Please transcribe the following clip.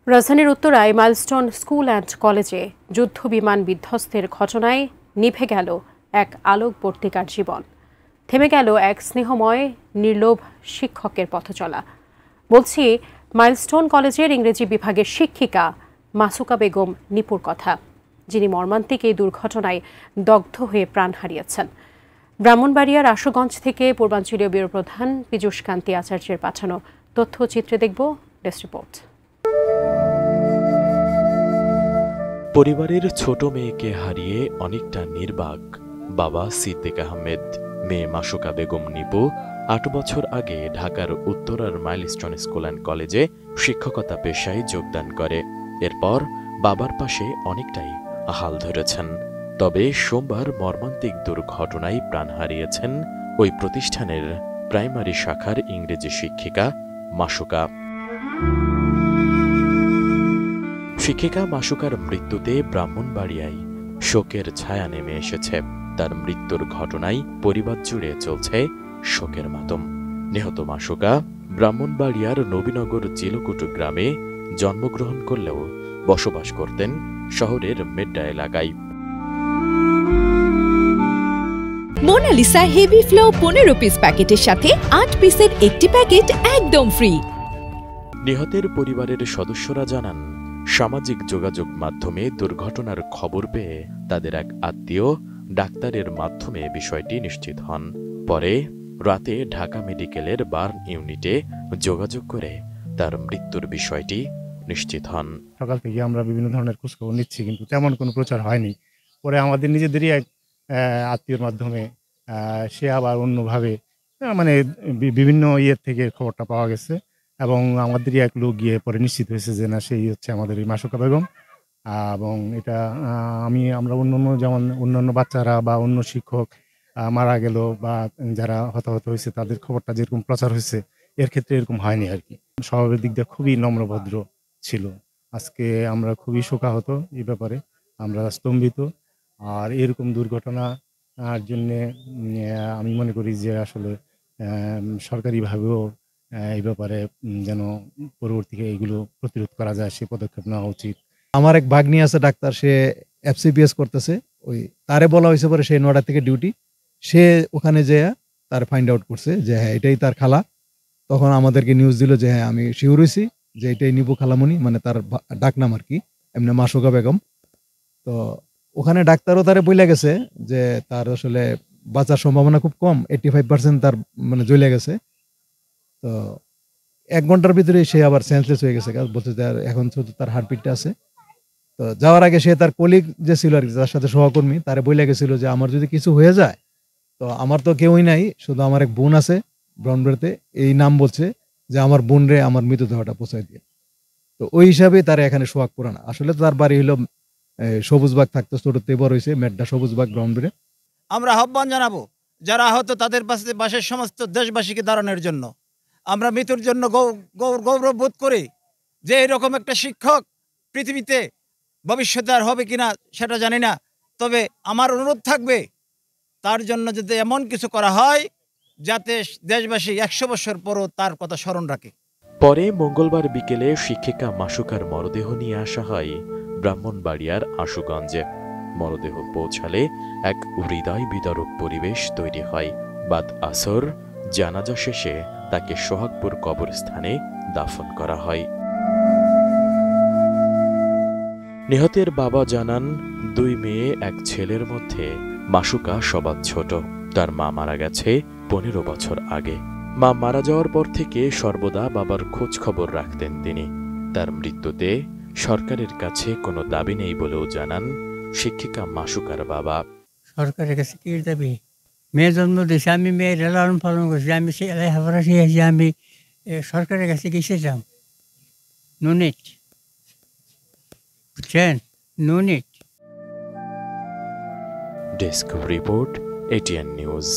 রাজধানীর উত্তরায় milestone school and কলেজে যুদ্ধবিমান বিধ্বস্তের ঘটনায় নিভে গেল এক আলোকবর্তিকার জীবন, থেমে গেল এক স্নেহময় নির্লোভ শিক্ষকের পথচলা। বলছি মাইলস্টোন কলেজের ইংরেজি বিভাগের শিক্ষিকা মাসুকা বেগম নিপুর কথা, যিনি মর্মান্তিক এই দুর্ঘটনায় দগ্ধ হয়ে প্রাণ হারিয়েছেন। ব্রাহ্মণবাড়িয়ার আশুগঞ্জ থেকে পূর্বাঞ্চলীয় ব্যুরো প্রধান পীযূষ কান্তি আচার্যের পাঠানো তথ্যচিত্রে দেখব ডেস্ক রিপোর্ট। পরিবারের ছোট মেয়েকে হারিয়ে অনেকটা নির্বাক বাবা সিদ্দিক আহমেদ। মেয়ে মাসুকা বেগম নিপু ৮ বছর আগে ঢাকার উত্তরার মাইলস্টোন স্কুল অ্যান্ড কলেজে শিক্ষকতা পেশায় যোগদান করে। এরপর বাবার পাশে অনেকটাই হাল ধরেছেন। তবে সোমবার মর্মান্তিক দুর্ঘটনায় প্রাণ হারিয়েছেন ওই প্রতিষ্ঠানের প্রাইমারি শাখার ইংরেজি শিক্ষিকা মাসুকা। শিক্ষিকা মাসুকার মৃত্যুতে ব্রাহ্মণবাড়িয়ায় শোকের ছায়া নেমে এসেছে। তার মৃত্যুর ঘটনায় পরিবার জুড়ে চলছে শোকের মাতম। নিহত মাসুকা ব্রাহ্মণবাড়িয়ার নবীনগর জিলকুটু গ্রামে জন্মগ্রহণ করলেও বসবাস করতেন শহরের মেড্ডা এলাকায়। মোনালিসা হেভি ফ্লো 15 পিস প্যাকেটের সাথে 8 পিসের একটি প্যাকেট একদম ফ্রি। নিহতের পরিবারের সদস্যরা জানান, সামাজিক যোগাযোগ মাধ্যমে দুর্ঘটনার খবর পেয়ে তাদের এক আত্মীয় ডাক্তারের মাধ্যমে বিষয়টি নিশ্চিত হন। পরে রাতে ঢাকা মেডিকেলের বার্ন ইউনিটে যোগাযোগ করে তার মৃত্যুর বিষয়টি নিশ্চিত হন। সকাল থেকে আমরা বিভিন্ন ধরনের খোঁজখবর নিচ্ছি, কিন্তু তেমন কোনো প্রচার হয়নি। পরে আমাদের নিজেদেরই এক আত্মীয়র মাধ্যমে সে আবার অন্যভাবে মানে বিভিন্ন ইয়ের থেকে খবরটা পাওয়া গেছে, এবং আমাদেরই এক লোক গিয়ে পরে নিশ্চিত হয়েছে যে না, সেই হচ্ছে আমাদের এই মাসুকা বেগম। এবং এটা আমরা যেমন অন্যান্য বাচ্চারা বা অন্য শিক্ষক মারা গেল বা যারা হতাহত হয়েছে তাদের খবরটা যেরকম প্রচার হয়েছে, এর ক্ষেত্রে এরকম হয়নি আর কি। স্বভাবের দিক দিয়ে খুবই নম্রভদ্র ছিল। আজকে আমরা খুবই শোকাহত এই ব্যাপারে, আমরা স্তম্ভিত। আর এরকম দুর্ঘটনার জন্যে আমি মনে করি যে আসলে সরকারিভাবেও এই ব্যাপারে যেন পরবর্তীতে এগুলো প্রতিরোধ করা যায়, সে পদক্ষেপ নেওয়া উচিত। আমার এক ভাগ্নি আছে ডাক্তার, সে FCPS করতেছে। ওই তারে বলা হয়েছে পরে সে 9টা থেকে ডিউটি, সে ওখানে যেয়ে তার ফাইন্ড আউট করছে যে হ্যাঁ এটাই তার খালা। তখন আমাদেরকে নিউজ দিল যে হ্যাঁ আমি শিওর হয়েছি যে এটাই নিবু খালামণি, মানে তার ডাক নাম আর কি, এমনি মাসুকা বেগম। তো ওখানে ডাক্তারও তারে বইলে গেছে যে তার আসলে বাঁচার সম্ভাবনা খুব কম, 85% তার মানে জ্বলে গেছে। তো 1 ঘন্টার ভিতরে সে আবার সেন্সলেস হয়ে গেছে, বলছে যে এখন শুধু তার হার্টবিটটা আছে। তো যাওয়ার আগে সে তার কলিগ যে ছিল আর কি, তার সাথে সহকর্মী, তারে বইলে গেছিল যে আমার যদি কিছু হয়ে যায় তো আমার তো কেউই নাই, শুধু আমার এক বোন আছে ব্রাউনবাড়িতে, এই নাম বলছে যে আমার বোন রে আমার মৃতদেহটা পৌঁছায় দিয়ে। তো ওই হিসাবে তারা এখানে সোহাগ পুরানা। আসলে তার বাড়ি হলো সবুজবাগ, থাকতো ছোটতে বড় হয়েছে মেড্ডা সবুজবাগ ব্রাউনবাড়ি। আমরা আহ্বান জানাবো যারা আহত তাদের পাশের সমস্ত দেশবাসীকে দাঁড়ানোর জন্য। আমরা মৃত্যুর জন্য গৌরব বোধ করি যে এরকম একটা শিক্ষক পৃথিবীতে ভবিষ্যতে আর হবে কিনা সেটা জানি না, তবে আমার অনুরোধ থাকবে তার জন্য যাতে এমন কিছু করা হয় যাতে দেশবাসী 100 বছর পরও তার কথা স্মরণ রাখে। পরে মঙ্গলবার বিকেলে শিক্ষিকা মাসুকার মরদেহ নিয়ে আসা হয় ব্রাহ্মণবাড়িয়ার আশুগঞ্জে। মরদেহ পৌঁছালে এক হৃদয় বিদারক পরিবেশ তৈরি হয়। বাদ আসর জানাজা শেষে তাকে সোহাগপুর কবরস্থানে দাফন করা হয়। নিহতের বাবা জানান, 2 মেয়ে 1 ছেলের মধ্যে মাসুকা সবার ছোট। তার মা মারা গেছে 15 বছর আগে। মা মারা যাওয়ার পর থেকে সর্বদা বাবার খোঁজ খবর রাখতেন তিনি। তার মৃত্যুতে সরকারের কাছে কোনো দাবি নেই বলেও জানান শিক্ষিকা মাসুকার বাবা। সরকারের কাছে কি দাবি? মেয়ে জন্ম দিয়েছে, আমি মেয়ের লালন পালন করছি, আমি সেই লেখাপড়া শিখেছি, আমি সরকারের কাছে গেছিলাম। নো নিট, বুঝছেন? No need. Desk report, ATN news.